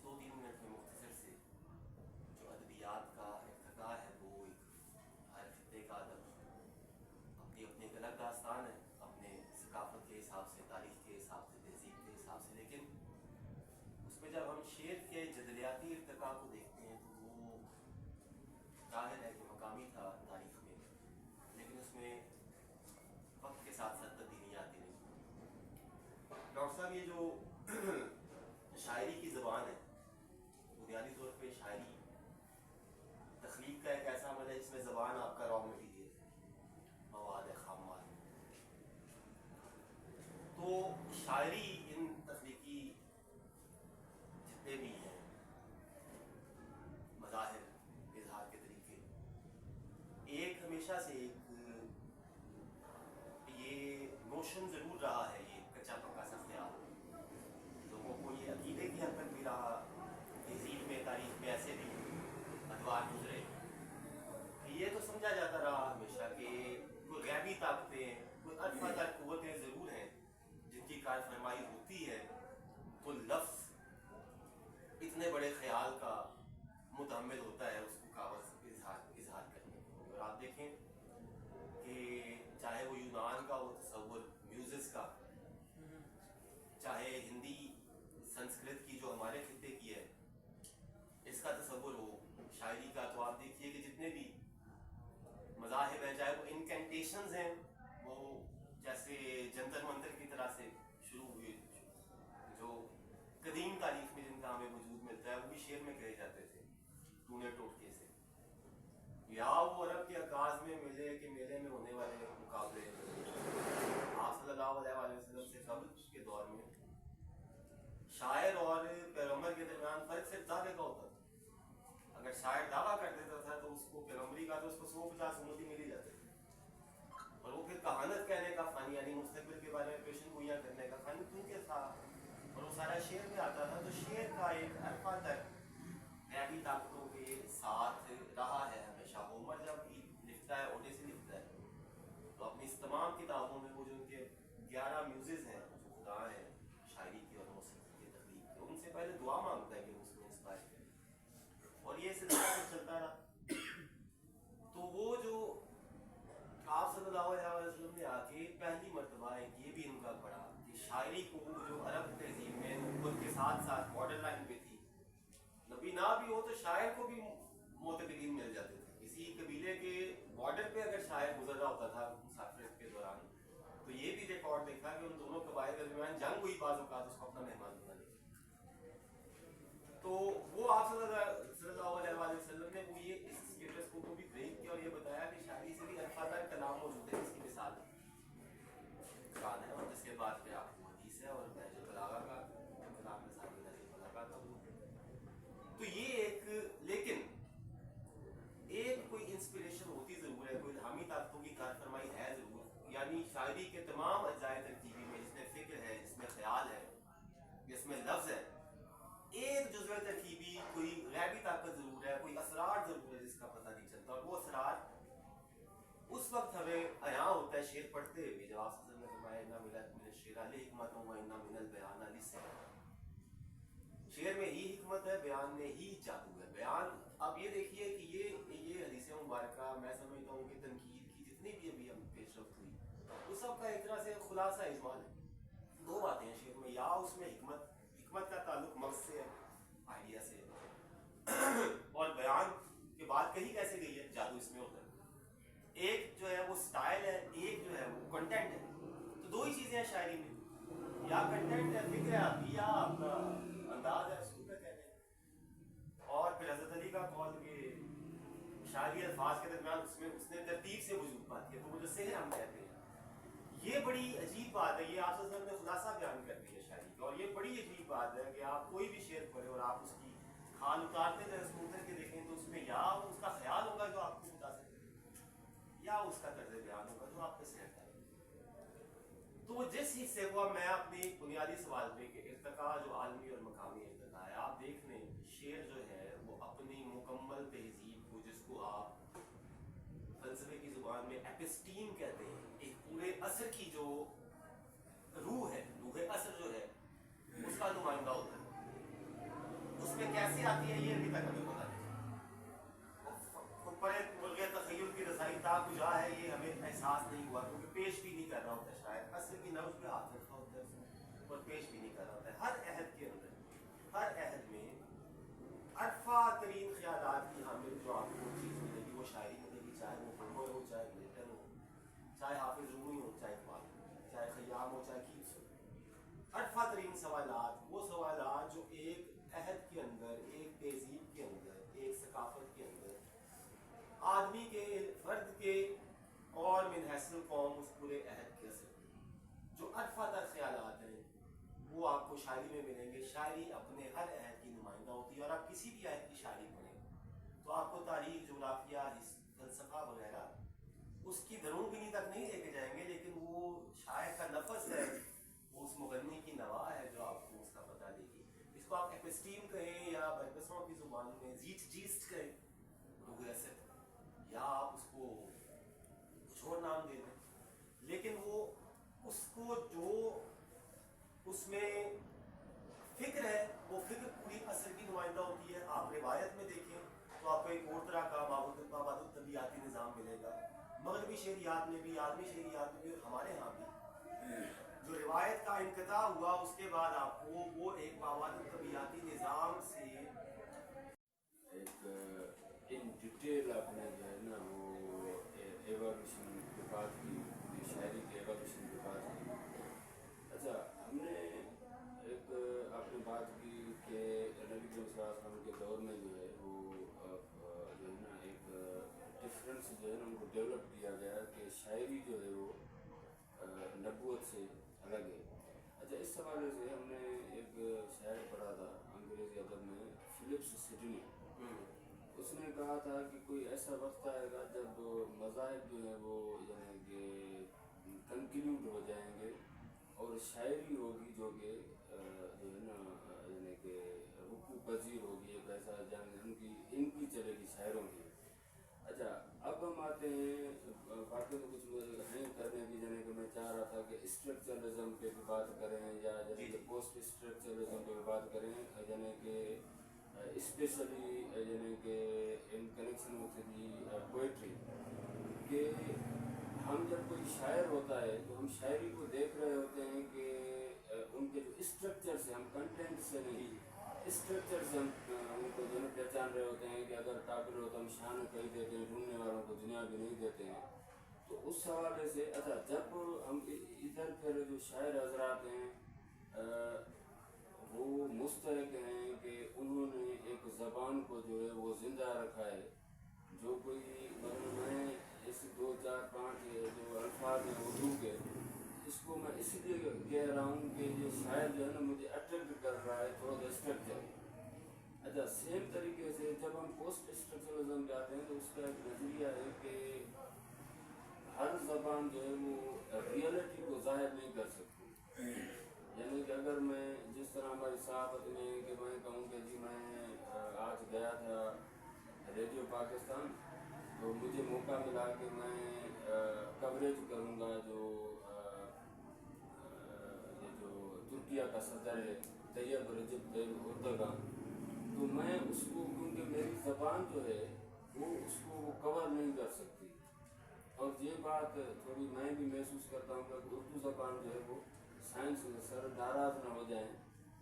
2-3 minute میں مختصر سے جو ادبیات کا ارتقاء ہے وہ ایک ہر خطے کا ادب اپنی اپنی ایک الگ داستان ہے اپنے ثقافت کے حساب سے، تاریخ کے حساب سے، تہذیب کے حساب سے، لیکن اس میں جب ہم شعر کے جدلیاتی ارتقاء کو دیکھتے ہیں تو وہ ظاہر ہے کہ مقامی تھا تاریخ میں، لیکن اس میں وقت کے ساتھ ساتھ تبدیلیاں آتی رہیں۔ ڈاکٹر صاحب یہ جو شاعری کی زبان ہے بنیادی طور پہ شاعری تخلیق کا ایک ایسا عمل ہے جس میں زبان آپ کا را مٹیریل ہے، مواد خام مال۔ تو شاعری ان تخلیقی جتنے بھی ہیں مظاہر اظہار کے طریقے، ایک ہمیشہ سے ایک یہ نوشن ضرور رہا ہے، یہ کچا پکا سا خیال لوگوں کو یہ عقیدے کی حد تک بھی رہا، تہذیب میں تاریخ میں ایسے بھی ادوار گزرے کہ یہ تو سمجھا جاتا رہا ہمیشہ کہ کوئی غیبی طاقتیں، کوئی ارفع تر قوتیں ضرور ہیں جن کی کار فرمائی ہوتی ہے تو لفظ اتنے بڑے خیال کا متحمل ہوتا ہے اس کو کاغذ اظہار کرنے میں۔ اور آپ دیکھیں کہ چاہے وہ یونان کا وہ تصور میوزز کا، چاہے ہندی سنسکرت کی جو ہمارے خطے کی ہے اس کا تصور ہو شاعری کا، تو آپ دیکھیے کہ جتنے بھی مذاہب ہیں، چاہے وہ انکینٹیشنز ہیں، وہ جیسے جنتر منتر کی طرح سے شروع ہوئے، جو قدیم تاریخ میں جن کا ہمیں وجود ملتا ہے وہ بھی شعر میں کہے جاتے تھے ٹونے ٹوٹکے سے، یا وہ عرب کے آغاز میں میلے کے میلے میں ہونے والے مقابلے آپ صلی اللہ علیہ وسلم سے قبل کے دور میں شاعر اور پیغمبر کے درمیان فرق صرف دعوے کا ہوتا تھا۔ اگر شاعر دعویٰ کر دیتا تھا تو اس کو پیغمبری کا تو اس کو 150 امتی مل ہی جاتے تھے، اور وہ پھر کہانت کہنے کا فن، یعنی مستقبل کے بارے میں پیشن گوئیاں کرنے کا فن کیونکہ تھا اور وہ سارا شعر میں آتا تھا، تو شعر کا ایک عرفہ تک غیبی طاقتوں کے ساتھ رہا ہے ہمیشہ۔ ہومر جب لکھتا ہے، اوڈیسی لکھتا ہے، تو اپنی اس تمام کتابوں میں وہ جو ان کے 11 میوزز ہیں، جو خدا ہیں شاعری کے اور موسیقی کے تخلیق کے، ان سے پہلے دعا مانگتا ہے کہ اس میں انسپائر کرے، اور یہ سلسلہ چلتا رہا۔ تو وہ جو آپ صلی اللہ علیہ وسلم نے آ کے پہلی مرتبہ ایک یہ بھی ان کا پڑھا کہ شاعری کو جو عرب تہذیب میں نبوت کے ساتھ ساتھ بارڈر لائن پہ تھی، نبی نہ بھی ہو تو شاعر کو بھی معتقدین مل جاتے تھے، کسی قبیلے کے بارڈر پہ اگر شاعر گزر رہا ہوتا تھا مسافرت کے دوران، تو یہ بھی ریکارڈ دیکھا کہ ان دونوں قبائل کے درمیان جنگ ہوئی، بعض اوقات اس کو اپنا مہمان بنا لیا۔ تو وہ آپ صلی اللہ علیہ وسلم نے وہ یہ اس اسٹیٹس کو بھی بریک کیا اور یہ بتایا کہ شاعری سے بھی الفاظ کلام موجود ہے، اس کی مثال قرآن ہے، اور جس کے بعد پھر آپ کو حدیث ہے، اور جو بلاغہ کا کلام میں سامنے بلاغہ کا وہ، تو یہ ایک، لیکن ایک کوئی انسپریشن ہوتی ضرور ہے، کوئی الہامی طاقتوں کی کار فرمائی ہے ضرور، یعنی شاعری کے تمام اجزائے ترکیبی میں جس میں فکر ہے، جس میں خیال ہے، جس میں لفظ ہے، ایک جزو ترکیبی کوئی غیبی طاقت ضرور ہے، کوئی اسرار ضرور ہے جس کا پتہ نہیں چلتا، اور وہ اسرار اس وقت ہمیں عیاں ہوتا ہے شعر پڑھتے ہوئے، جب آپ صلی اللہ علیہ وسلم نے فرمایا اِنَّ مِنَ الشِّعْرِ لِحِکْمَةٌ وَإِنَّ مِنَ الْبَيَانِ لِسِحْرٌ، شعر میں ہی حکمت ہے، بیان میں ہی جادو ہے۔ بیان، اب یہ دیکھیے کہ یہ حدیث مبارکہ میں سمجھتا ہوں کہ تنقید کی جتنی بھی ابھی ہم پیش رفت ہوئی وہ سب کا ایک طرح سے خلاصہ اجمال ہے۔ دو باتیں ہیں شعر میں، یا اس میں حکمت کا تعلق مغز سے ہے، آئیڈیا سے، اور بیان کے بعد کہیں کیسے گئی ہے، جادو اس میں ہوتا ہے۔ ایک جو ہے وہ سٹائل ہے، ایک جو ہے وہ کنٹینٹ ہے، تو دو ہی چیزیں ہیں شاعری میں، یا کنٹینٹ ہے، فکر ہے آپ کی، یا آپ کا انداز ہے اسلوب ہے کہنے کا۔ اور پھر حضرت علی کا قول کہ شاعری الفاظ کے درمیان اس نے ترتیب سے وجود پاتی ہے، تو وہ جو سحر ہم کہتے ہیں، یہ بڑی عجیب بات ہے۔ یہ آپ صلی اللہ علیہ وسلم نے خلاصہ بیان کر دی ہے شاعری کا، اور یہ بڑی عجیب بات ہے کہ آپ کوئی بھی شعر پڑھیں اور آپ اس کی کھال اتارتے تھے، اس کو اتر کے دیکھیں تو اس میں یا اس کا خیال ہوگا جو آپ کو متاثر کرے، یا اس کا طرز بیان ہوگا جو آپ پہ سحر کرے۔ تو جس حصے کو میں اپنی بنیادی سوال پہ کہ ارتقاء جو عالمی اور مقامی ارتقاء ہے، آپ دیکھ لیں شعر جو ہے وہ اپنی مکمل تہذیب کو، جس کو آپ فلسفے کی زبان میں ایپسٹیم کہتے ہیں، ایک پورے عصر کی جو روح ہے، روح عصر جو ہے اس کا نمائندہ ہوتا ہے، اس میں ارفع ترین سوالات، وہ سوالات جو ایک عہد کے اندر، ایک تہذیب کے اندر، ایک ثقافت کے اندر آدمی کے، فرد کے اور من حیث القوم اس پورے عہد کے اثر جو ارفع تر خیالات ہیں وہ آپ کو شاعری میں ملیں گے. شاعری اپنے ہر عہد کی نمائندہ ہوتی ہے، اور آپ کسی بھی عہد کی شاعری پڑھیں تو آپ کو تاریخ، جغرافیہ، فلسفہ وغیرہ اس کی درون بینی تک نہیں لے کے جائیں گے، لیکن وہ شاعر کا لفظ ہے، وہ اس مغنی کی نوا ہے جو آپ کو اس کا پتہ دے گی. اس کو آپ ایپسٹیم کہیں یا برکسوں کی زبان میں زیٹ جیسٹ کہیں، یا آپ اس کو کچھ اور نام دے دیں، لیکن وہ اس کو جو اس میں فکر ہے وہ فکر پوری اثر کی نمائندہ ہوتی ہے. آپ روایت میں دیکھیں تو آپ کو ایک اور طرح کا مابعد الطبیعاتی نظام ملے گا. مغربی شعریات میں بھی، عالمی شعریات میں بھی، اور ہمارے ہاں بھی جو روایت کا انقطاع ہوا اس کے بعد آپ کو وہ ایک مابعد الطبیعاتی نظام سے ایک ان ڈیٹیل آپ نے جو ہے نا وہ ایوالوشن کی بات کی، شاعری کے ایوالوشن کی بات کی. اچھا، ہم نے ایک آپ نے بات کی کہ نبی کریم صلی اللہ علیہ وسلم کے دور میں جو ہے وہ جو ہے نا ایک ڈفرینس جو ہے نا ان کو ڈیولپ کیا گیا کہ شاعری جو ہے وہ نبوت سے الگ ہے. اچھا، اس حوالے سے ہم نے ایک شاعر پڑھا تھا انگریزی ادب میں، فلپس سڈنی. اس نے کہا تھا کہ کوئی ایسا وقت آئے گا جب مذاہب جو ہیں وہ یعنی کہ کنکلیوڈ ہو جائیں گے اور شاعری ہوگی جو کہ جو ہے نا یعنی کہ رکوع پذیر ہوگی، ایک ایسا یعنی ان کی چلے گی شاعروں کی. اچھا، اب ہم آتے ہیں باقی تو کچھ ہیں کرنے کی، یعنی کہ میں چاہ رہا تھا کہ اسٹرکچرلزم پہ بھی بات کریں یا یعنی کہ پوسٹ اسٹرکچرلزم پہ بھی بات کریں، یعنی کہ اسپیشلی یعنی کہ in connection with the poetry, کہ ہم جب کوئی شاعر ہوتا ہے تو ہم شاعری کو دیکھ رہے ہوتے ہیں کہ ان کے جو اسٹرکچر سے، ہم کنٹینٹ سے نہیں، اسٹرکچر سے ہم ان کو جو ہے پہچان رہے ہوتے ہیں کہ اگر قابل ہو تو ہم شان کہی دیتے ہیں، ڈھونڈنے والوں کو دنیا بھی نہیں دیتے ہیں. تو اس حوالے سے اچھا، جب ہم ادھر پھر جو شاعر حضرات ہیں وہ مستحق ہیں کہ انہوں نے ایک زبان کو جو ہے وہ زندہ رکھا ہے. جو کوئی میں اس 2 4 5 جو الفاظ ہیں اردو کے، اس کو میں اس لیے کہہ رہا ہوں کہ یہ شاعر جو ہے نا مجھے اٹریکٹ کر رہا ہے تھوڑا سا اسٹرکچر. اچھا، سیم طریقے سے جب ہم پوسٹ اسٹرکچرلزم پہ آتے ہیں تو اس کا ایک نظریہ ہے کہ ہر زبان جو ہے وہ ریئلٹی کو ظاہر نہیں کر سکتی. یعنی کہ اگر میں جس طرح ہماری صحافت میں کہ میں کہوں کہ جی میں آج گیا تھا ریڈیو پاکستان تو مجھے موقع ملا کہ میں کوریج کروں گا جو یہ جو ترکیہ کا صدر ہے طیب رجب طیب اردگان، تو میں اس کو کیونکہ میری زبان جو ہے وہ اس کو کور نہیں کر سکتی. اور یہ بات تھوڑی میں بھی محسوس کرتا ہوں کہ اردو زبان جو ہے وہ سائنس سر ناراض نہ ہو جائیں،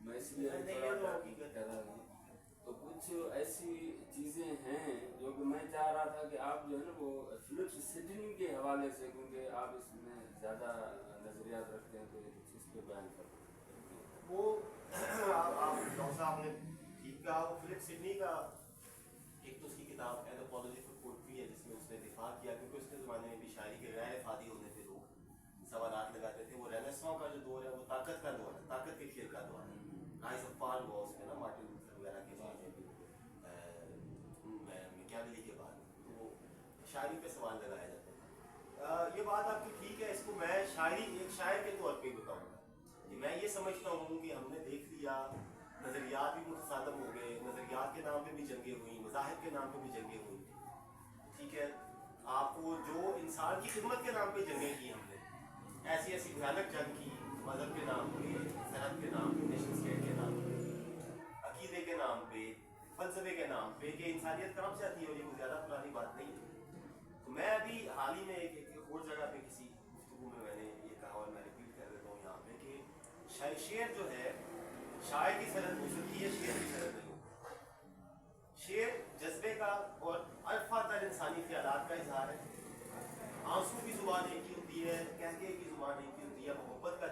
میں اس لیے کہہ رہا ہوں. تو کچھ ایسی چیزیں ہیں جو کہ میں چاہ رہا تھا کہ آپ جو ہے نا وہ فلپس سڈنی کے حوالے سے، کیونکہ آپ اس میں زیادہ نظریات رکھتے ہیں، تو اس پہ بیان کرتے ہیں. وہ آپ ڈاکٹر صاحب نے ٹھیک کہا. وہ فلپ سڈنی کا ایک تو اس کی کتاب اینتھروپولوجی فار پوئٹری ہے جس میں اس نے دفاع کیا، کیونکہ اس کے زمانے میں بھی شاعری کے غیر افادی ہونے پہ لوگ سوالات لگاتے تھے. وہ رینیسانس کا جو دور ہے وہ طاقت کا دور ہے، طاقت کے کھیل کا دور ہے. رائز آف پال ہوا اس میں نا مارٹن لوتھر وغیرہ کے بعد، میکیاویلی کے بعد، تو شاعری پہ سوال لگائے جاتے ہیں. یہ بات آپ کی ٹھیک ہے. اس کو میں شاعری ایک شاعر کے طور پہ بتاؤں گا کہ میں یہ سمجھتا ہوں کہ ہم نے دیکھ لیا نظریات بھی متصادم ہو گئے، نظریات کے نام پہ بھی جنگیں ہوئیں، مذاہب کے نام پہ بھی جنگیں ہوئیں. ٹھیک ہے، آپ کو جو انسان کی خدمت کے نام پہ جنگیں کی ہم نے، ایسی ایسی بھیانک جنگ کی، مذہب کے نام پہ، سرحد کے نام پہ، نیشن اسٹیٹ کے نام پہ، عقیدے کے نام پہ، فلسفے کے نام پہ، کہ انسانیت کہاں سے آتی ہے اور یہ کوئی زیادہ پرانی بات نہیں ہے. تو میں ابھی حال ہی میں ایک اور جگہ پہ کسی گفتگو میں نے یہ کہا اور میں ریپیٹ کر دیتا ہوں یہاں پہ کہ شعر جو ہے شاعر کی سرحد ہو سکتی ہے، شعر کی سرحد نہیں. شعر جذبے کا اور ارفع تر انسانی خیالات کا اظہار ہے. آنسو کی زبان ایک ہی ہوتی ہے، کہکے کی زبان ایک ہی ہوتی ہے، محبت کا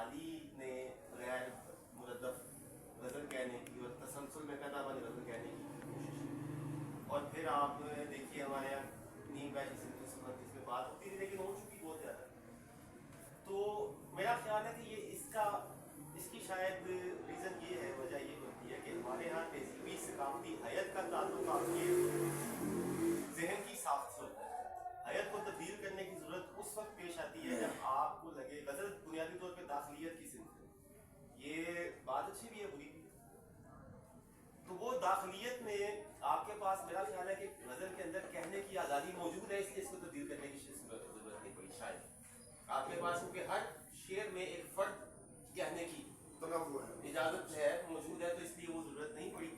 علی نے غیر مردف غزل کہنے کی اور تسلسل میں پیدا والی غزل کہنے کی کوشش کی. اور پھر آپ دیکھیے ہمارے یہاں نیم بیچ اس میں بات ہوتی تھی لیکن ہو چکی بہت زیادہ. تو میرا خیال ہے کہ یہ اس کی شاید ریزن یہ ہے, وجہ یہ ہوتی ہے کہ ہمارے یہاں تہذیبی ثقافتی حیت کا تعلق آپ کے ذہن کی ساخت سے ہوتا ہے. حیت کو تبدیل کرنے کی ضرورت اس وقت پیش آتی ہے جب آپ کو لگے غزل بنیادی طور پہ داخلیت کی صنف ہے. یہ بات اچھی بھی ہے بری بھی ہے. تو وہ داخلیت میں آپ کے پاس میرا خیال ہے کہ غزل کے اندر کہنے کی آزادی موجود ہے, اس لیے اس کو تبدیل کرنے کی ضرورت نہیں پڑی. شاید آپ کے پاس کیونکہ ہر شعر میں ایک فرد کہنے کی اجازت ہے موجود ہے, تو اس لیے وہ ضرورت نہیں پڑی.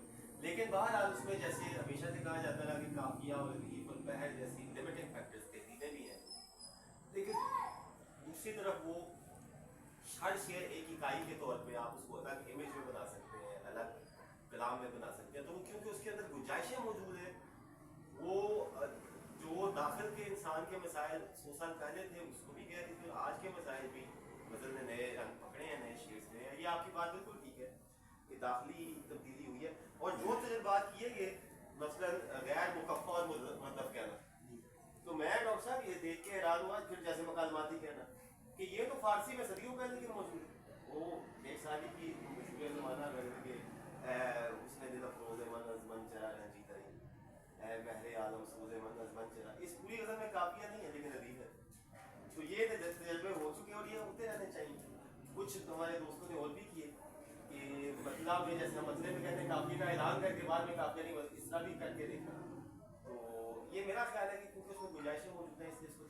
لیکن بہرحال اس میں جیسے ہمیشہ سے کہا جاتا ہے کہ قافیہ اور ریف البحر جیسی لمیٹنگ فیکٹرز تحریریں بھی ہیں, لیکن دوسری طرف وہ ہر شعر ایک اکائی کے طور پہ آپ اس کو الگ امیج میں بنا سکتے ہیں, الگ کلام میں بنا سکتے ہیں. تو وہ کیونکہ اس کے اندر گنجائشیں موجود ہیں, وہ جو داخل کے انسان کے مسائل 100 سال پہلے تھے اس کو بھی کہہ رہی تھی, اور آج کے مسائل بھی غزل نے نئے رنگ پکڑے ہیں, نئے شعر سے. یہ آپ کی بات بالکل ٹھیک ہے کہ داخلی تبدیلی ہوئی ہے. اور جو تجربات کیے گئے مثلاً غیر مکفہ اور مردف کہنا, تو میں ڈاکٹر صاحب یہ دیکھ کے حیران ہوا, پھر جیسے مکالماتی کہنا کہ یہ تو فارسی میں صدیوں پہلے کی موجود ہے. وہ ایک سالی کی مشہور زمانہ غزل کے اس نے دل افروز من از من چرا رنجی تری اے بحر عالم سوز من از من چرا. اس پوری غزل میں قافیہ نہیں ہے لیکن ادیب ہے. تو یہ تجربے ہو چکے اور یہ ہوتے رہنے چاہیے. کچھ ہمارے دوستوں نے اور بھی کیے کہ مطلب میں جیسے مطلب میں کہتے ہیں قافیے کا اعلان کر کے بعد میں قافیہ نہیں, اس طرح بھی کر کے دیکھا. تو یہ میرا خیال ہے کہ کیونکہ اس میں گنجائشیں موجود ہیں اس لیے اس کو